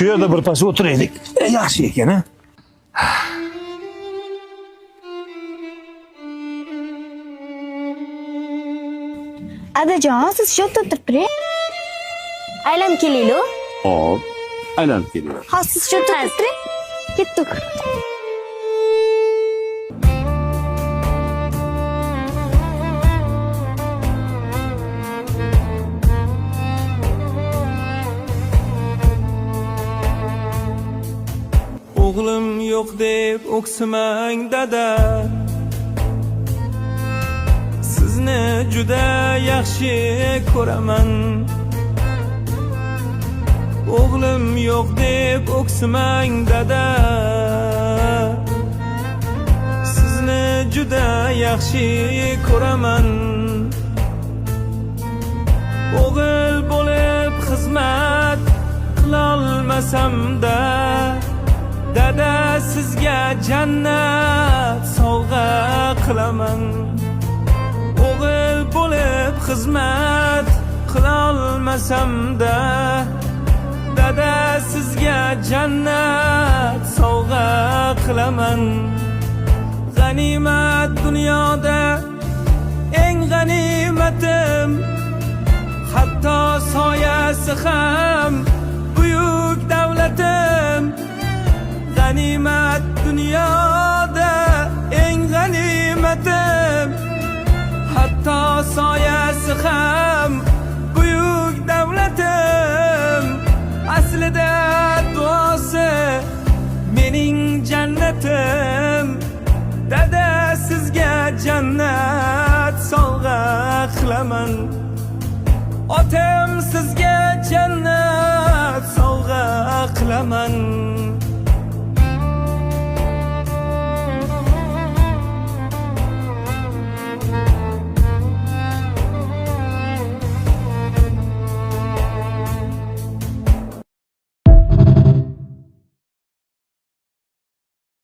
Shu yerda birpas o'tiraylik. Yaxshi ekan, ha? Adajon, siz shu yerda o'tirib turing. Aylanib kelaylik. Hop, aylanib kelyapti. Ha, siz shu yerda o'tirib turing. Ketdik. O'g'lim yo'q deb o'ksimang dada, sizni juda yaxshi ko'raman. O'g'lim yo'q deb o'ksimang dada, sizni juda yaxshi ko'raman. O'g'il bo'lib xizmat qilolmasam-da, dada sizga jannat sovg'a qilaman. O'g'il bo'lib xizmat qilolmasam-da, dada sizga jannat sovg'a qilaman. G'animat dunyoda eng g'animatim, hatto soyasi ham buyuk davlatim. G'animat dunyoda eng g'animatim, hatto soyasi ham buyuk davlatim. Aslida duosi mening jannatim, dada sizga jannat sovg'a qilaman. Otam sizga jannat sovg'a qilaman.